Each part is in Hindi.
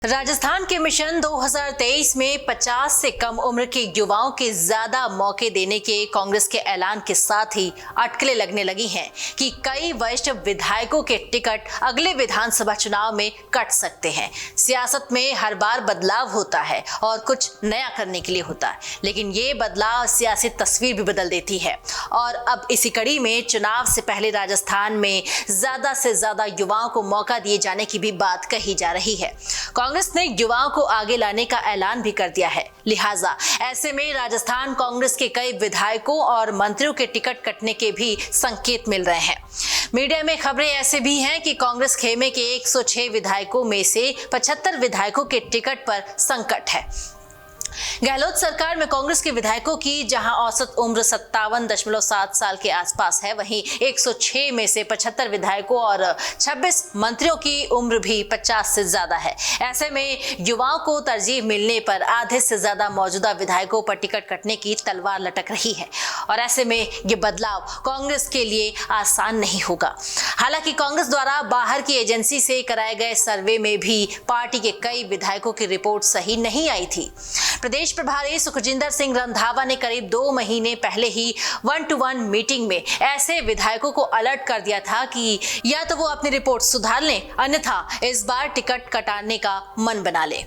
राजस्थान के मिशन 2023 में 50 से कम उम्र के युवाओं के ज्यादा मौके देने के कांग्रेस के ऐलान के साथ ही अटकलें लगने लगी हैं कि कई वरिष्ठ विधायकों के टिकट अगले विधानसभा चुनाव में कट सकते हैं। सियासत में हर बार बदलाव होता है और कुछ नया करने के लिए होता है, लेकिन ये बदलाव सियासी तस्वीर भी बदल देती है। और अब इसी कड़ी में चुनाव से पहले राजस्थान में ज्यादा से ज्यादा युवाओं को मौका दिए जाने की भी बात कही जा रही है। कांग्रेस ने युवाओं को आगे लाने का ऐलान भी कर दिया है। लिहाजा ऐसे में राजस्थान कांग्रेस के कई विधायकों और मंत्रियों के टिकट कटने के भी संकेत मिल रहे हैं। मीडिया में खबरें ऐसे भी हैं कि कांग्रेस खेमे के 106 विधायकों में से 75 विधायकों के टिकट पर संकट है। गहलोत सरकार में कांग्रेस के विधायकों की जहां औसत उम्र 57.7 साल के आसपास है, वहीं 106 में से 75 विधायकों और 26 मंत्रियों की उम्र भी 50 से ज्यादा है। ऐसे में युवाओं को तरजीह मिलने पर आधे से ज्यादा मौजूदा विधायकों पर टिकट कटने की तलवार लटक रही है और ऐसे में ये बदलाव कांग्रेस के लिए आसान नहीं होगा। हालांकि कांग्रेस द्वारा बाहर की एजेंसी से कराए गए सर्वे में भी पार्टी के कई विधायकों की रिपोर्ट सही नहीं आई थी। प्रदेश प्रभारी सुखजिंदर सिंह रंधावा ने करीब 2 महीने पहले ही 1-to-1 मीटिंग में ऐसे विधायकों को अलर्ट कर दिया था कि या तो वो अपनी रिपोर्ट सुधार लें, अन्यथा इस बार टिकट कटाने का मन बना लें।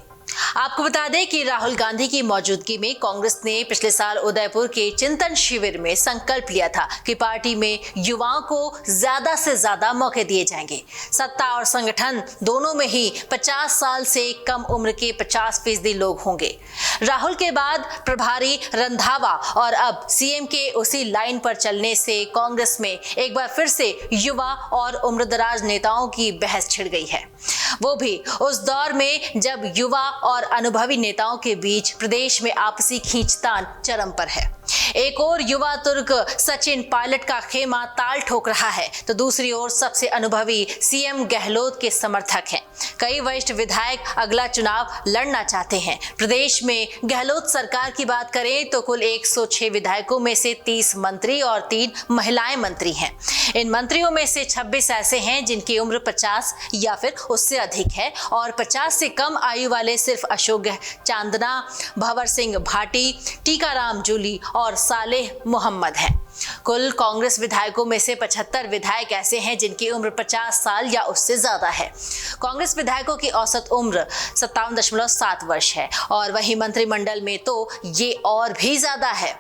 आपको बता दें कि राहुल गांधी की मौजूदगी में कांग्रेस ने पिछले साल उदयपुर के चिंतन शिविर में संकल्प लिया था कि पार्टी में युवाओं को ज्यादा से ज्यादा मौके दिए जाएंगे। सत्ता और संगठन दोनों में ही 50 साल से कम उम्र के 50% लोग होंगे। राहुल के बाद प्रभारी रंधावा और अब सीएम के उसी लाइन पर चलने से कांग्रेस में एक बार फिर से युवा और उम्रदराज नेताओं की बहस छिड़ गई है, वो भी उस दौर में जब युवा और अनुभवी नेताओं के बीच प्रदेश में आपसी खींचतान चरम पर है। एक और युवा तुर्क सचिन पायलट का खेमा ताल ठोक रहा है, तो दूसरी ओर सबसे अनुभवी सीएम गहलोत के समर्थक हैं। कई वरिष्ठ विधायक अगला चुनाव लड़ना चाहते हैं। प्रदेश में गहलोत सरकार की बात करें तो कुल 106 विधायकों में से 30 मंत्री और 3 महिलाएं मंत्री हैं। इन मंत्रियों में से 26 ऐसे हैं जिनकी उम्र 50 या फिर उससे अधिक है और 50 से कम आयु वाले सिर्फ अशोक चांदना, भंवर सिंह भाटी, टीकाराम जूली और सालेह मोहम्मद हैं। कुल कांग्रेस विधायकों में से 75 विधायक ऐसे हैं जिनकी उम्र 50 साल या उससे ज्यादा है। कांग्रेस विधायकों की औसत उम्र 57.7 वर्ष है और वहीं मंत्रिमंडल में तो ये और भी ज्यादा है।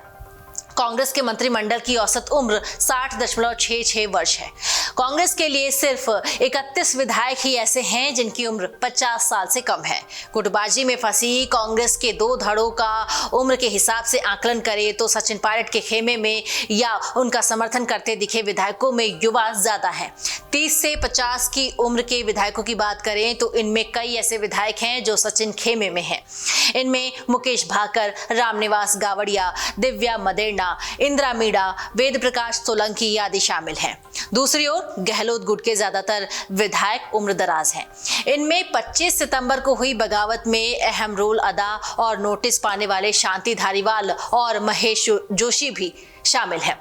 कांग्रेस के मंत्रिमंडल की औसत उम्र 60.66 वर्ष है। कांग्रेस के लिए सिर्फ 31 विधायक ही ऐसे हैं जिनकी उम्र 50 साल से कम है। गुटबाजी में फंसी कांग्रेस के 2 धड़ों का उम्र के हिसाब से आकलन करें तो सचिन पायलट के खेमे में या उनका समर्थन करते दिखे विधायकों में युवा ज्यादा है। 30 से 50 की उम्र के विधायकों की बात करें तो इनमें कई ऐसे विधायक हैं जो सचिन खेमे में हैं। इनमें मुकेश भाकर, रामनिवास गावड़िया, दिव्या मदेरना, इंदिरा मीणा, वेद प्रकाश सोलंकी आदि शामिल हैं। दूसरी ओर गहलोत गुट के ज्यादातर विधायक उम्रदराज हैं। इनमें 25 सितंबर को हुई बगावत में अहम रोल अदा और नोटिस पाने वाले शांति धारीवाल और महेश जोशी भी शामिल हैं।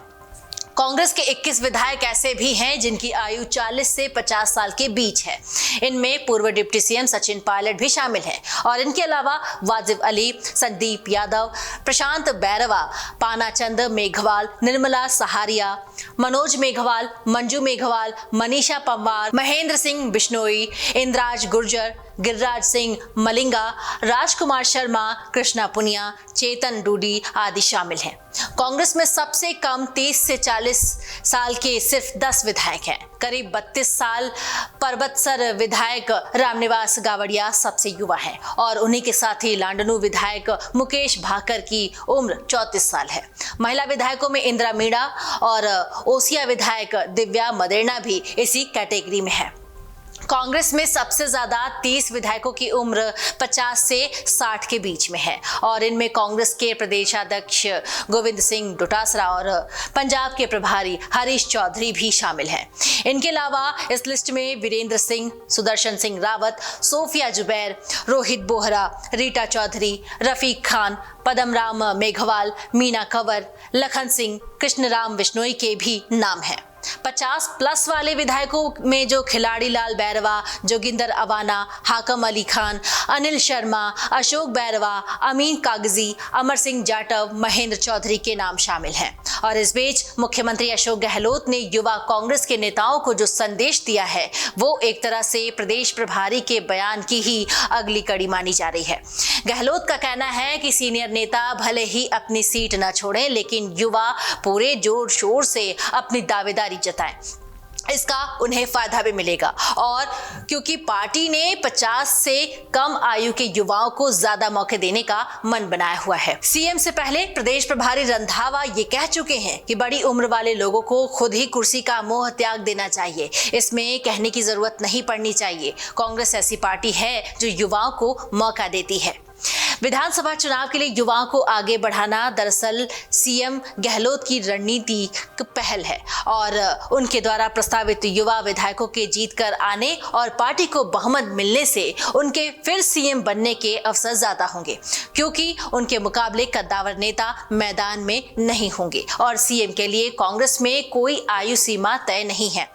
कांग्रेस के 21 विधायक ऐसे भी हैं जिनकी आयु 40 से 50 साल के बीच है। इनमें पूर्व डिप्टी सीएम सचिन पायलट भी शामिल हैं और इनके अलावा वाजिब अली, संदीप यादव, प्रशांत बैरवा, पानाचंद मेघवाल, निर्मला सहारिया, मनोज मेघवाल, मंजू मेघवाल, मनीषा पंवार, महेंद्र सिंह बिश्नोई, इंद्राज गुर्जर, गिरिराज सिंह मलिंगा, राजकुमार शर्मा, कृष्णा पुनिया, चेतन डूडी आदि शामिल हैं। कांग्रेस में सबसे कम 30 से 40 साल के सिर्फ 10 विधायक हैं। करीब 32 साल परबतसर विधायक रामनिवास गावड़िया सबसे युवा हैं और उन्हीं के साथ ही लांडनू विधायक मुकेश भाकर की उम्र 34 साल है। महिला विधायकों में इंदिरा मीणा और ओसिया विधायक दिव्या मदेरना भी इसी कैटेगरी में है। कांग्रेस में सबसे ज्यादा 30 विधायकों की उम्र 50 से 60 के बीच में है और इनमें कांग्रेस के प्रदेशाध्यक्ष गोविंद सिंह डोटासरा और पंजाब के प्रभारी हरीश चौधरी भी शामिल हैं। इनके अलावा इस लिस्ट में वीरेंद्र सिंह, सुदर्शन सिंह रावत, सोफिया जुबैर, रोहित बोहरा, रीटा चौधरी, रफीक खान, पदमराम मेघवाल, मीना कंवर, लखन सिंह, कृष्णराम बिश्नोई के भी नाम हैं। 50+ वाले विधायकों में जो खिलाड़ी लाल बैरवा, जोगिंदर अवाना, हाकम अली खान, अनिल शर्मा, अशोक बैरवा, अमीन कागजी, अमर सिंह जाटव, महेंद्र चौधरी के नाम शामिल हैं। और इस बीच मुख्यमंत्री अशोक गहलोत ने युवा कांग्रेस के नेताओं को जो संदेश दिया है वो एक तरह से प्रदेश प्रभारी के बयान की ही अगली कड़ी मानी जा रही है। गहलोत का कहना है कि सीनियर नेता भले ही अपनी सीट न छोड़ें, लेकिन युवा पूरे जोर शोर से अपनी दावेदारी जताएं, इसका उन्हें फायदा भी मिलेगा। और क्योंकि पार्टी ने 50 से कम आयु के युवाओं को ज्यादा मौके देने का मन बनाया हुआ है। सीएम से पहले प्रदेश प्रभारी रंधावा ये कह चुके हैं कि बड़ी उम्र वाले लोगों को खुद ही कुर्सी का मोह त्याग देना चाहिए, इसमें कहने की जरूरत नहीं पड़नी चाहिए। कांग्रेस ऐसी पार्टी है जो युवाओं को मौका देती है। विधानसभा चुनाव के लिए युवाओं को आगे बढ़ाना दरअसल सीएम गहलोत की रणनीतिक पहल है और उनके द्वारा प्रस्तावित युवा विधायकों के जीत कर आने और पार्टी को बहुमत मिलने से उनके फिर सीएम बनने के अवसर ज्यादा होंगे, क्योंकि उनके मुकाबले कद्दावर नेता मैदान में नहीं होंगे और सीएम के लिए कांग्रेस में कोई आयु सीमा तय नहीं है।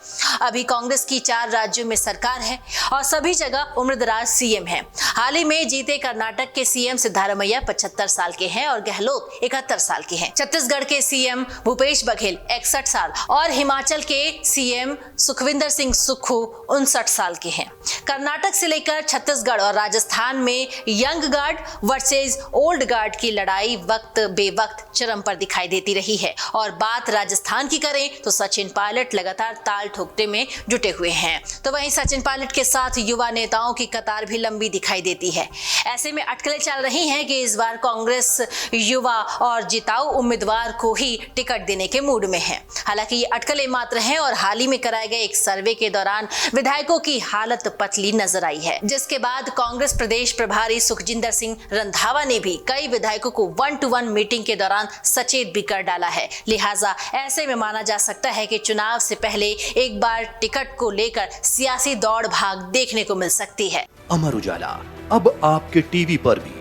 अभी कांग्रेस की 4 राज्यों में सरकार है और सभी जगह उम्रदराज सीएम है। हाल ही में जीते कर्नाटक के सीएम सिद्धारमैया 75 साल के हैं और गहलोत 71 साल के हैं। छत्तीसगढ़ के सीएम भूपेश बघेल 61 साल और हिमाचल के सीएम सुखविंदर सिंह सुक्खू 59 साल के हैं। कर्नाटक से लेकर छत्तीसगढ़ और राजस्थान में young guard versus old guard की लड़ाई वक्त बेवक्त चरम पर दिखाई देती रही है। और बात राजस्थान की करें तो सचिन पायलट लगातार ताल ठोकने में जुटे हुए हैं, तो वहीं सचिन पायलट के साथ युवा नेताओं की कतार भी लंबी दिखाई देती है। ऐसे में अटकलें चल रही हैं कि इस बार कांग्रेस युवा और जिताऊ उम्मीदवार को ही टिकट देने के मूड में है। हालांकि ये अटकलें मात्र हैं और हाल ही में कराए गए एक सर्वे के दौरान विधायकों की हालत पतली नजर आई है, जिसके बाद कांग्रेस प्रदेश प्रभारी सुखजिंदर सिंह रंधावा ने भी कई विधायकों को 1-to-1 मीटिंग के दौरान सचेत भी कर डाला है। लिहाजा ऐसे में माना जा सकता है कि चुनाव से पहले एक बार टिकट को लेकर सियासी दौड़ भाग देखने को मिल सकती है। अमर उजाला अब आपके टीवी पर भी।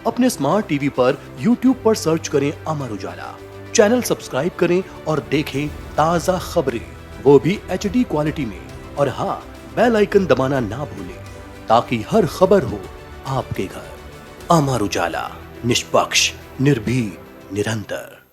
अपने स्मार्ट टीवी पर YouTube पर सर्च करें अमर उजाला, चैनल सब्सक्राइब करें और देखें ताज़ा खबरें, वो भी HD क्वालिटी में। और हाँ, बेल आइकन दबाना ना भूलें ताकि हर खबर हो आपके घर। अमर उजाला, निष्पक्ष, निर्भीक, निरंतर।